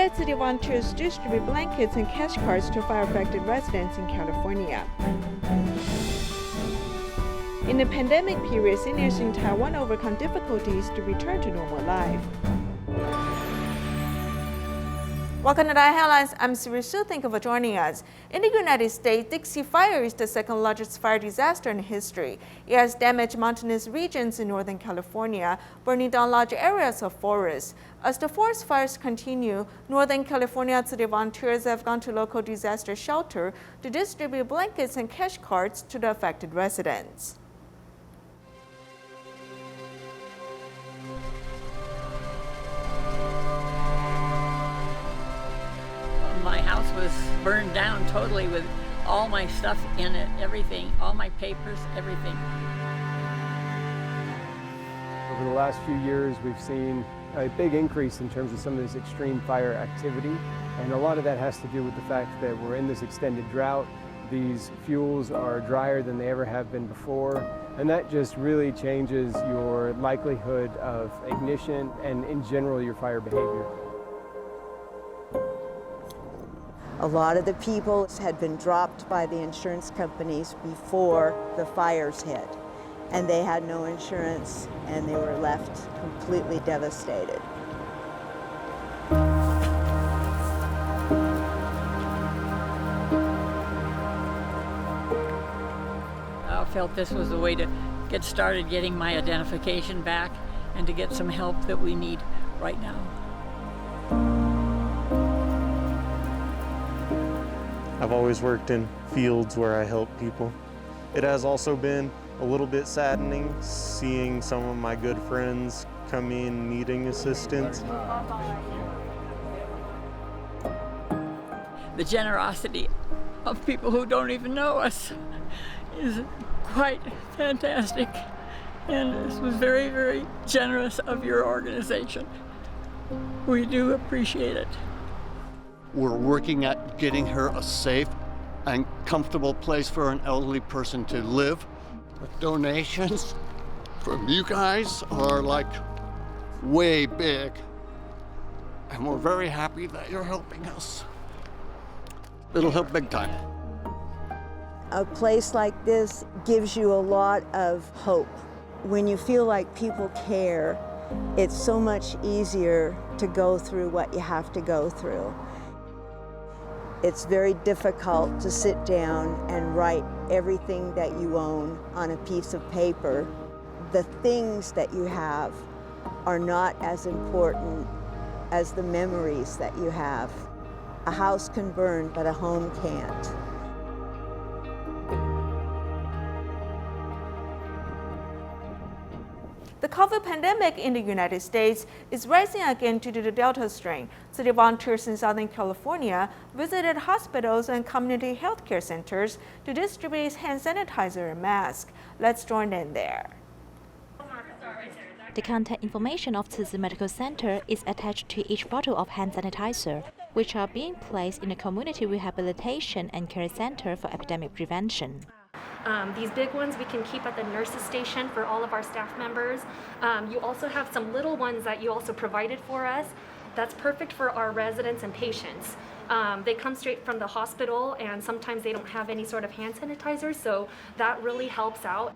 Statewide, city volunteers distribute blankets and cash cards to fire-affected residents in California. In the pandemic period, seniors in Taiwan overcome difficulties to return to normal life. Welcome to DaAi Headlines. I'm Siri Su. Thank you for joining us. In the United States, Dixie Fire is the second largest fire disaster in history. It has damaged mountainous regions in Northern California, burning down large areas of forests. As the forest fires continue, Northern California city volunteers have gone to local disaster shelter to distribute blankets and cash cards to the affected residents. My house was burned down totally with all my stuff in it, everything, all my papers, everything. Over the last few years, we've seen a big increase in terms of some of this extreme fire activity, and a lot of that has to do with the fact that we're in this extended drought. These fuels are drier than they ever have been before, and that just really changes your likelihood of ignition and, in general, your fire behavior. A lot of the people had been dropped by the insurance companies before the fires hit, and they had no insurance, and they were left completely devastated. I felt this was the way to get started getting my identification back and to get some help that we need right now. I've always worked in fields where I help people. It has also been a little bit saddening seeing some of my good friends come in needing assistance. The generosity of people who don't even know us is quite fantastic, and this was very, very generous of your organization. We do appreciate it. We're working at getting her a safe and comfortable place for an elderly person to live. The donations from you guys are like way big, and we're very happy that you're helping us. It'll help big time. A place like this gives you a lot of hope. When you feel like people care, it's so much easier to go through what you have to go through. It's very difficult to sit down and write everything that you own on a piece of paper. The things that you have are not as important as the memories that you have. A house can burn, but a home can't. The COVID pandemic in the United States is rising again due to the Delta strain. City volunteers in Southern California visited hospitals and community healthcare centers to distribute hand sanitizer and masks. Let's join in there. The contact information of Tzu Chi Medical Center is attached to each bottle of hand sanitizer, which are being placed in a community rehabilitation and care center for epidemic prevention. These big ones we can keep at the nurses station for all of our staff members. You also have some little ones that you also provided for us. That's perfect for our residents and patients. They come straight from the hospital, and sometimes they don't have any sort of hand sanitizer, so that really helps out.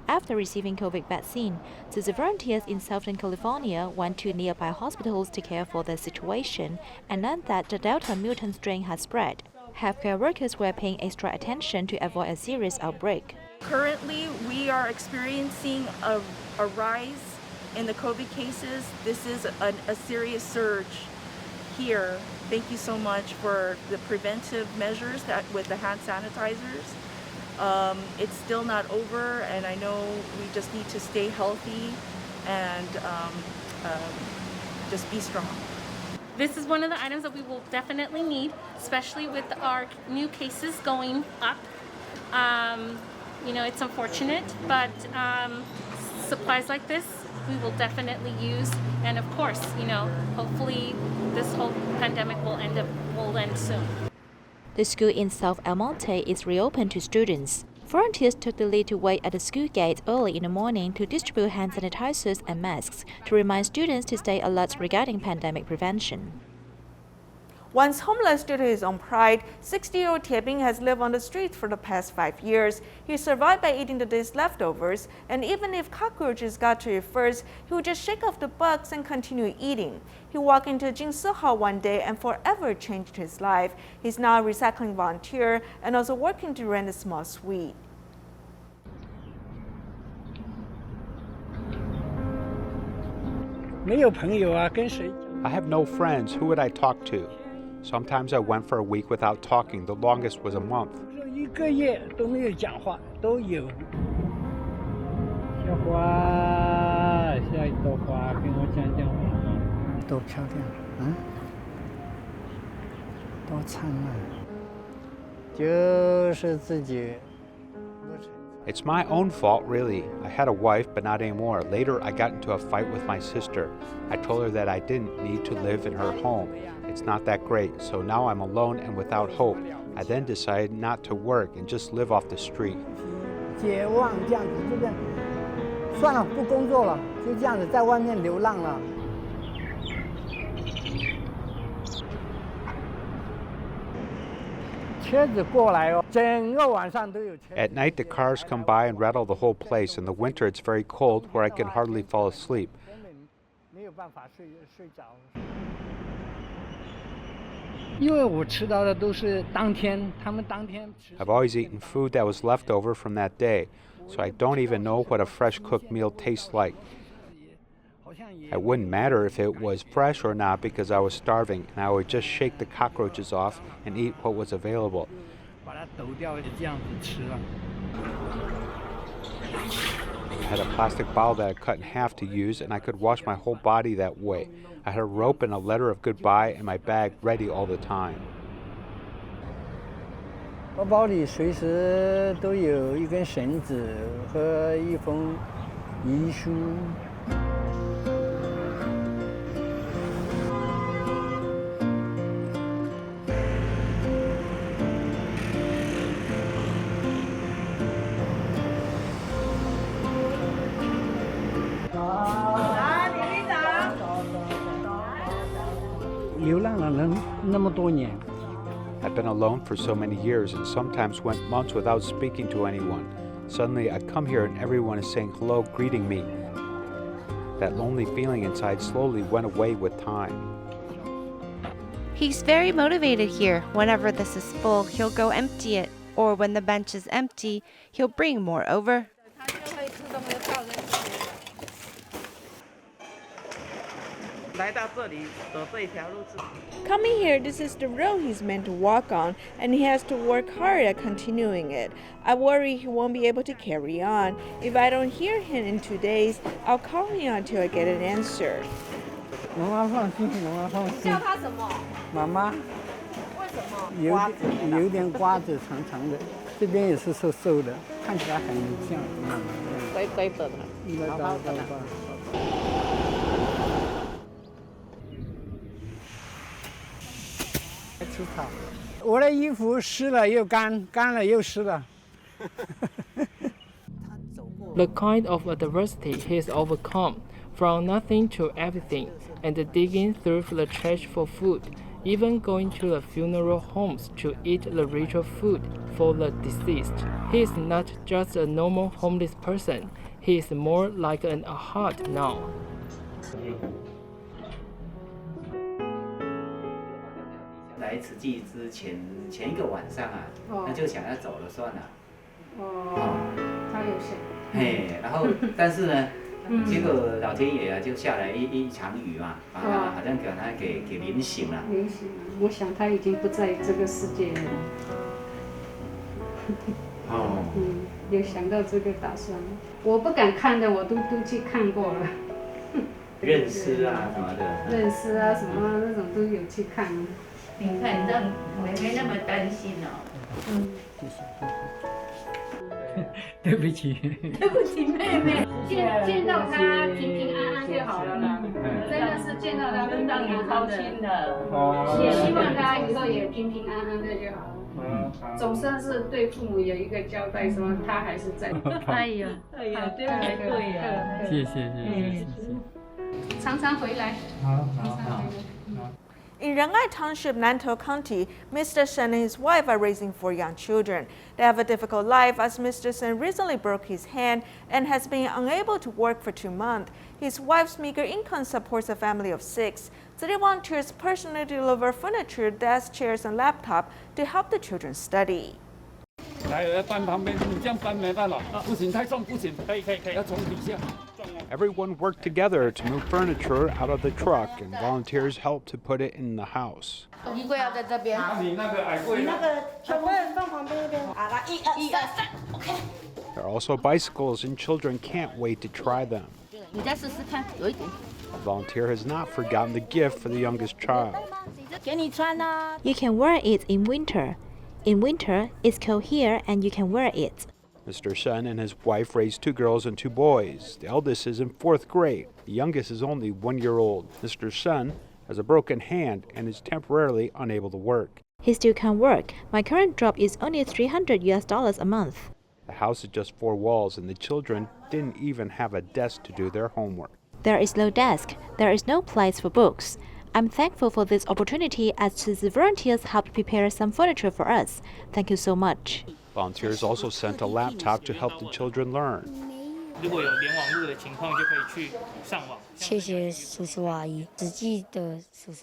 After receiving COVID vaccine, Tzu Chi volunteers in Southern California went to nearby hospitals to care for the situation and learned that the Delta mutant strain has spread. Healthcare workers were paying extra attention to avoid a serious outbreak. Currently, we are experiencing a rise in the COVID cases. This is a serious surge here. Thank you so much for the preventive measures that with the hand sanitizers. It's still not over, and I know we just need to stay healthy and just be strong. This is one of the items that we will definitely need, especially with our new cases going up. It's unfortunate, but supplies like this we will definitely use. And of course, hopefully this whole pandemic will end soon. The school in South El Monte is reopened to students. Volunteers took the lead to wait at the school gate early in the morning to distribute hand sanitizers and masks to remind students to stay alert regarding pandemic prevention. Once homeless due to his own pride, 60-year-old Tiebing has lived on the streets for the past 5 years. He survived by eating the day's leftovers, and even if cockroaches got to it first, he would just shake off the bugs and continue eating. He walked into a Jingsi hall one day and forever changed his life. He's now a recycling volunteer and also working to rent a small suite. I have no friends. Who would I talk to? Sometimes I went for a week without talking. The longest was a month. It's my own fault, really. I had a wife, but not anymore. Later, I got into a fight with my sister. I told her that I didn't need to live in her home. It's not that great, so now I'm alone and without hope. I then decided not to work and just live off the street. At night, the cars come by and rattle the whole place. In the winter, it's very cold where I can hardly fall asleep. I've always eaten food that was left over from that day, so I don't even know what a fresh cooked meal tastes like. It wouldn't matter if it was fresh or not because I was starving, and I would just shake the cockroaches off and eat what was available. I had a plastic bottle that I cut in half to use, and I could wash my whole body that way. I had a rope and a letter of goodbye in my bag ready all the time. I've been alone for so many years and sometimes went months without speaking to anyone. Suddenly I come here and everyone is saying hello, greeting me. That lonely feeling inside slowly went away with time. He's very motivated here. Whenever this is full, he'll go empty it. Or when the bench is empty, he'll bring more over. Coming here, this is the road he's meant to walk on, and he has to work hard at continuing it. I worry he won't be able to carry on. If I don't hear him in 2 days, I'll call him until I get an answer. The kind of adversity he's overcome, from nothing to everything, and digging through the trash for food, even going to the funeral homes to eat the ritual food for the deceased. He is not just a normal homeless person, he is more like an heart now. 来慈济之前一个晚上啊，那就想要走了算了。他有想。嘿，然后但是呢，结果老天爷啊就下来一场雨嘛，把他好像给他给淋醒了。淋醒了，我想他已经不在这个世界了。有想到这个打算，我不敢看的，我都去看过了。认尸啊什么的。认尸啊什么那种都有去看。 你看，让妹妹那么担心哦。谢谢。对不起。对不起，妹妹。见到她平平安安就好了啦。真的是见到她平平安安高兴的。也希望她以后也平平安安的就好了。总算是对父母有一个交代，说她还是在。哎呀，哎呀，对呀。谢谢。常常回来。好。In Rengai Township, Nantou County, Mr. Shen and his wife are raising 4 young children. They have a difficult life as Mr. Shen recently broke his hand and has been unable to work for 2 months. His wife's meager income supports a family of 6. City volunteers personally deliver furniture, desk, chairs, and laptop to help the children study. Everyone worked together to move furniture out of the truck, and volunteers helped to put it in the house. There are also bicycles, and children can't wait to try them. A volunteer has not forgotten the gift for the youngest child. You can wear it in winter. In winter, it's cold here and you can wear it. Mr. Shen and his wife raised 2 girls and 2 boys. The eldest is in 4th grade. The youngest is only 1 year old. Mr. Shen has a broken hand and is temporarily unable to work. He still can't work. My current job is only $300 a month. The house is just 4 walls, and the children didn't even have a desk to do their homework. There is no desk. There is no place for books. I'm thankful for this opportunity as the volunteers helped prepare some furniture for us. Thank you so much. Volunteers also sent a laptop to help the children learn.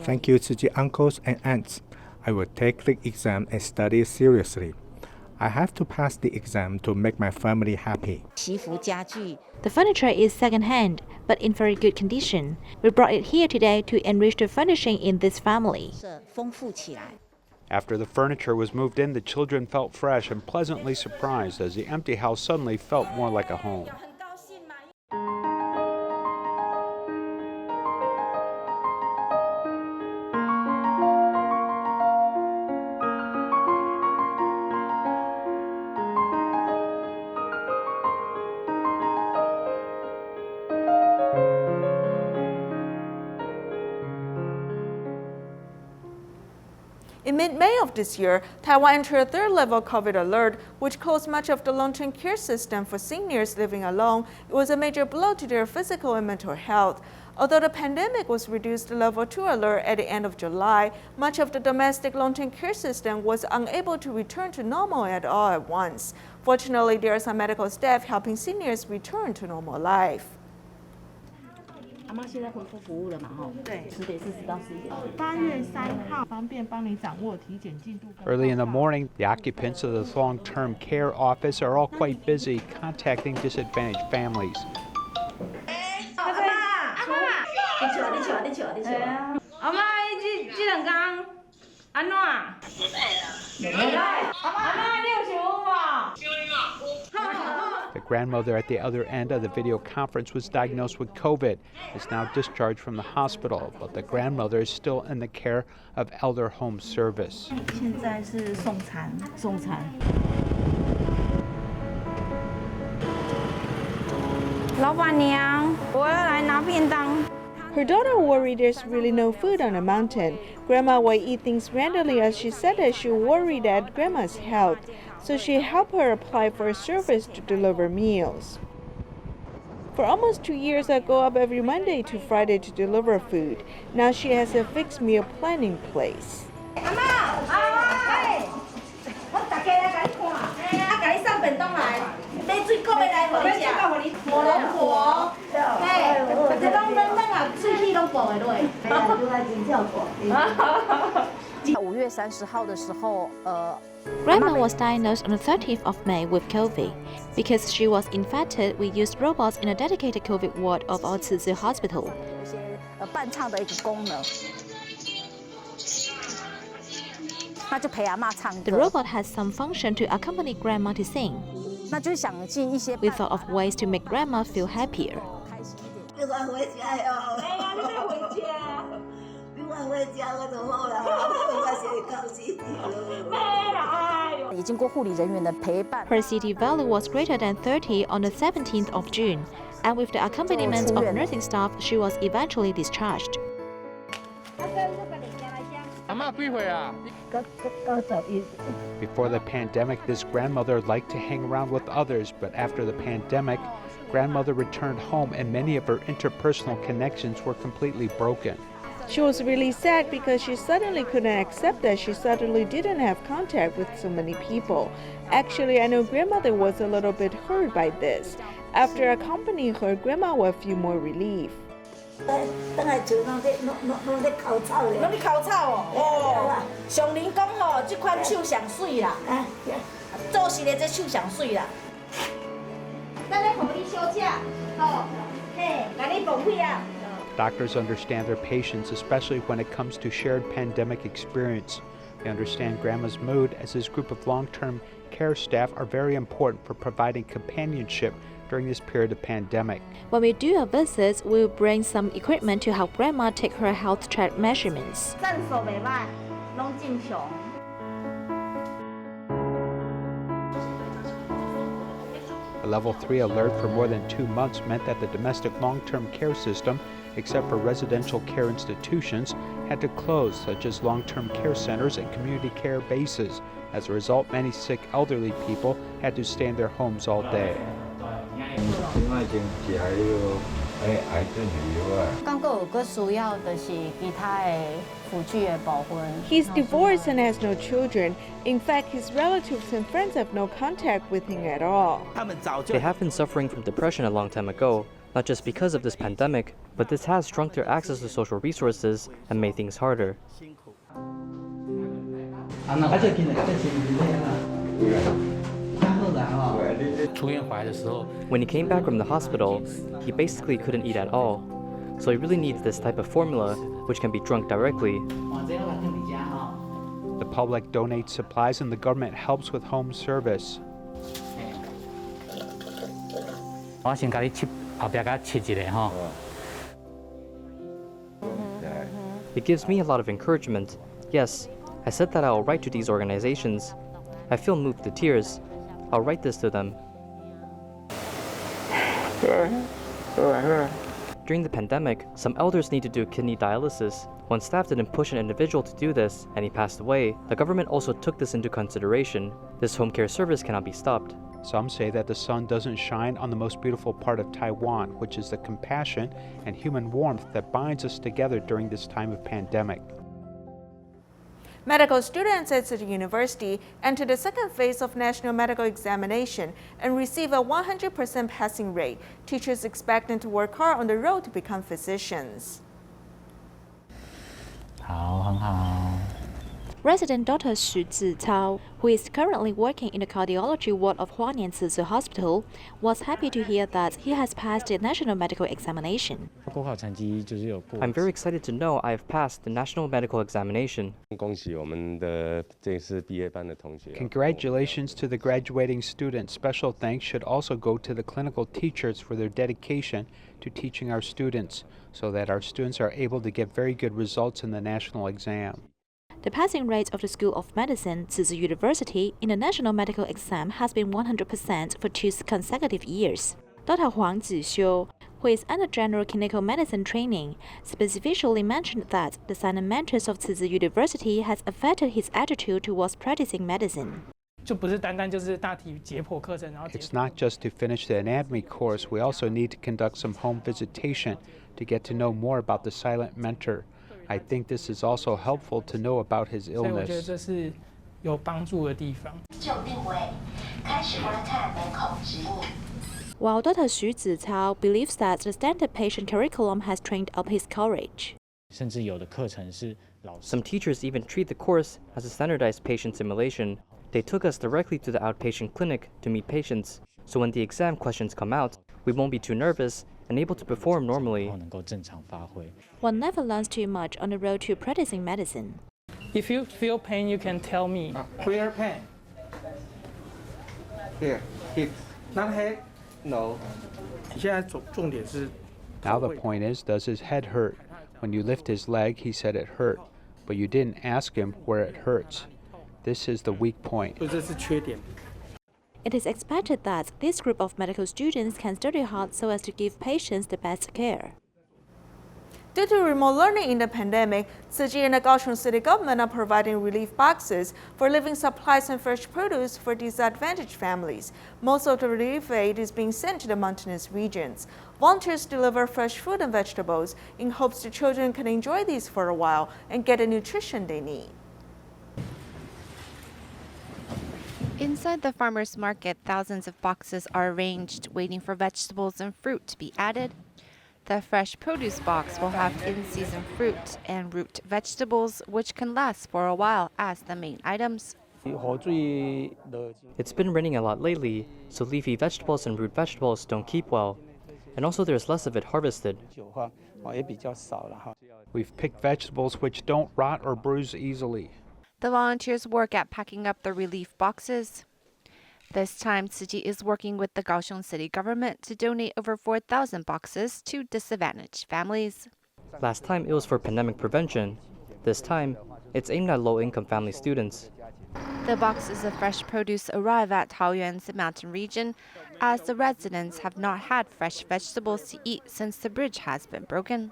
Thank you, Tzu Chi uncles and aunts. I will take the exam and study seriously. I have to pass the exam to make my family happy. The furniture is second-hand, but in very good condition. We brought it here today to enrich the furnishing in this family. After the furniture was moved in, the children felt fresh and pleasantly surprised as the empty house suddenly felt more like a home. In mid-May of this year, Taiwan entered a 3rd-level COVID alert, which closed much of the long-term care system for seniors living alone. It was a major blow to their physical and mental health. Although the pandemic was reduced to level 2 alert at the end of July, much of the domestic long-term care system was unable to return to normal at all at once. Fortunately, there are some medical staff helping seniors return to normal life. Early in the morning, the occupants of the long-term care office are all quite busy contacting disadvantaged families. The grandmother at the other end of the video conference was diagnosed with COVID. Is now discharged from the hospital, but the grandmother is still in the care of Elder Home Service. Her daughter worried there's really no food on the mountain. Grandma will eat things randomly as she said that she worried that Grandma's health, so she helped her apply for a service to deliver meals. For almost 2 years, I go up every Monday to Friday to deliver food. Now she has a fixed meal plan in place. Grandma was diagnosed on the 30th of May with COVID. Because she was infected, we used robots in a dedicated COVID ward of our Tzu Chi hospital. The robot has some function to accompany Grandma to sing. We thought of ways to make Grandma feel happier. Her CT value was greater than 30 on the 17th of June, and with the accompaniment of nursing staff, she was eventually discharged. Before the pandemic, this grandmother liked to hang around with others, but after the pandemic, grandmother returned home and many of her interpersonal connections were completely broken. She was really sad because she suddenly couldn't accept that she suddenly didn't have contact with so many people. Actually, I know grandmother was a little bit hurt by this. After accompanying her, grandma will feel more relief. 等来厝拢在烤草咧。拢咧烤草哦。哦，上人讲吼，这款手上水啦。做事的这手上水啦。咱咧互你小食，吼，嘿，甲你放屁啊。 Doctors understand their patients, especially when it comes to shared pandemic experience. They understand Grandma's mood, as this group of long-term care staff are very important for providing companionship during this period of pandemic. When we do our visits, we'll bring some equipment to help Grandma take her health check measurements. 战术袂歹，拢正常。 A level 3 alert for more than 2 months meant that the domestic long-term care system, except for residential care institutions, had to close, such as long-term care centers and community care bases. As a result, many sick elderly people had to stay in their homes all day. He's divorced and has no children. In fact, his relatives and friends have no contact with him at all. They have been suffering from depression a long time ago, not just because of this pandemic, but this has shrunk their access to social resources and made things harder. When he came back from the hospital, he basically couldn't eat at all. So he really needs this type of formula, which can be drunk directly. The public donates supplies and the government helps with home service. It gives me a lot of encouragement. Yes, I said that I'll write to these organizations. I feel moved to tears. I'll write this to them. During the pandemic, some elders need to do kidney dialysis. When staff didn't push an individual to do this, and he passed away, the government also took this into consideration. This home care service cannot be stopped. Some say that the sun doesn't shine on the most beautiful part of Taiwan, which is the compassion and human warmth that binds us together during this time of pandemic. Medical students at City University enter the second phase of national medical examination and receive a 100% passing rate. Teachers expect them to work hard on the road to become physicians. Resident Dr. Siri Su, who is currently working in the cardiology ward of California Tzu Chi Hospital, was happy to hear that he has passed the national medical examination. I'm very excited to know I have passed the national medical examination. Congratulations to the graduating students. Special thanks should also go to the clinical teachers for their dedication to teaching our students, so that our students are able to get very good results in the national exam. The passing rate of the School of Medicine, Tzu Chi University, in the national medical exam has been 100% for 2 consecutive years. Dr. Huang Zixiu, who is under general clinical medicine training, specifically mentioned that the silent mentors of Tzu Chi University has affected his attitude towards practicing medicine. It's not just to finish the anatomy course, we also need to conduct some home visitation to get to know more about the silent mentor. I think this is also helpful to know about his illness. While Dr. Siri Su believes that the standard patient curriculum has trained up his courage. Some teachers even treat the course as a standardized patient simulation. They took us directly to the outpatient clinic to meet patients, so when the exam questions come out, we won't be too nervous and able to perform normally. One never learns too much on the road to practicing medicine. If you feel pain, you can tell me. Where pain? Here, hip. Not head? No. Now the point is, does his head hurt? When you lift his leg, he said it hurt, but you didn't ask him where it hurts. This is the weak point. It is expected that this group of medical students can study hard so as to give patients the best care. Due to remote learning in the pandemic, Tzu Chi and the Kaohsiung City government are providing relief boxes for living supplies and fresh produce for disadvantaged families. Most of the relief aid is being sent to the mountainous regions. Volunteers deliver fresh fruit and vegetables in hopes the children can enjoy these for a while and get the nutrition they need. Inside the farmers market, thousands of boxes are arranged, waiting for vegetables and fruit to be added. The fresh produce box will have in-season fruit and root vegetables, which can last for a while as the main items. It's been raining a lot lately, so leafy vegetables and root vegetables don't keep well. And also there's less of it harvested. We've picked vegetables which don't rot or bruise easily. The volunteers work at packing up the relief boxes. This time, Tzu Chi is working with the Kaohsiung City government to donate over 4,000 boxes to disadvantaged families. Last time it was for pandemic prevention. This time, it's aimed at low-income family students. The boxes of fresh produce arrive at Taoyuan's mountain region, as the residents have not had fresh vegetables to eat since the bridge has been broken.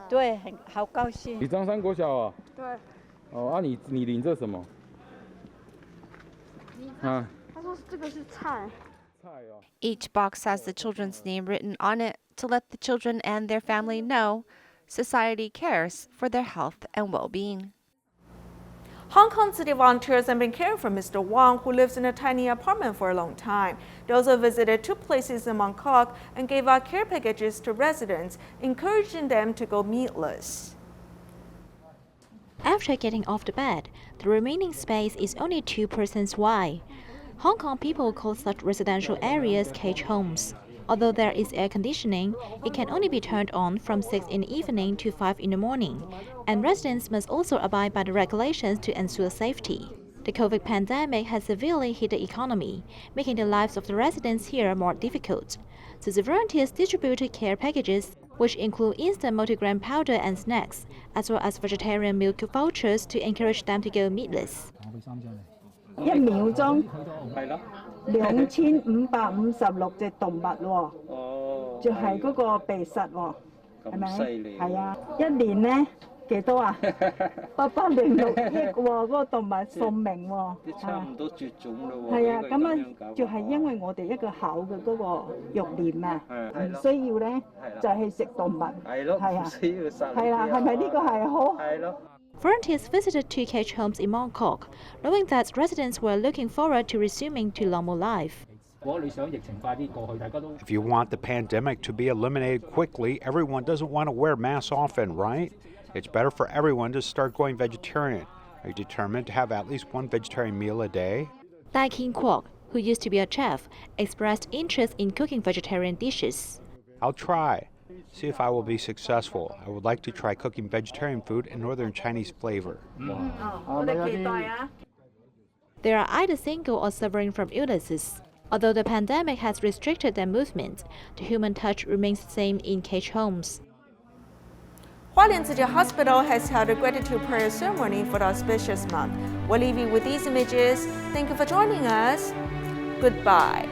对，好高兴。你张山国小啊？对。哦，你领这什么？啊？他说这个是菜。 Each box has the children's name written on it to let the children and their family know society cares for their health and well-being. Hong Kong City volunteers have been caring for Mr. Wang, who lives in a tiny apartment for a long time. They also visited 2 places in Mongkok and gave out care packages to residents, encouraging them to go meatless. After getting off the bed, the remaining space is only 2 persons wide. Hong Kong people call such residential areas cage homes. Although there is air conditioning, it can only be turned on from 6 in the evening to 5 in the morning, and residents must also abide by the regulations to ensure safety. The COVID pandemic has severely hit the economy, making the lives of the residents here more difficult. So the volunteers distributed care packages, which include instant multigrain powder and snacks, as well as vegetarian milk vouchers to encourage them to go meatless. 1秒鐘2556隻動物喎，就係嗰個鼻實喎，係咪？係啊，一年呢幾多啊？806億喎，嗰個動物壽命喎，差唔多絕種嘞喎。係啊，咁啊就係因為我哋一個口嘅嗰個肉鏈啊，唔需要咧就係食動物。係咯，係啊，係啦，係咪呢個係好？係咯。 Volunteers visited 2 cage homes in Mongkok, knowing that residents were looking forward to resuming to normal life. If you want the pandemic to be eliminated quickly, everyone doesn't want to wear masks often, right? It's better for everyone to start going vegetarian. Are you determined to have at least 1 vegetarian meal a day? Dai Kwok, who used to be a chef, expressed interest in cooking vegetarian dishes. I'll try. See if I will be successful. I would like to try cooking vegetarian food in northern Chinese flavor. They are either single or suffering from illnesses. Although the pandemic has restricted their movement, the human touch remains the same in cage homes. Hualien Tzu Chi Hospital has held a gratitude prayer ceremony for the auspicious month. We'll leave you with these images. Thank you for joining us. Goodbye.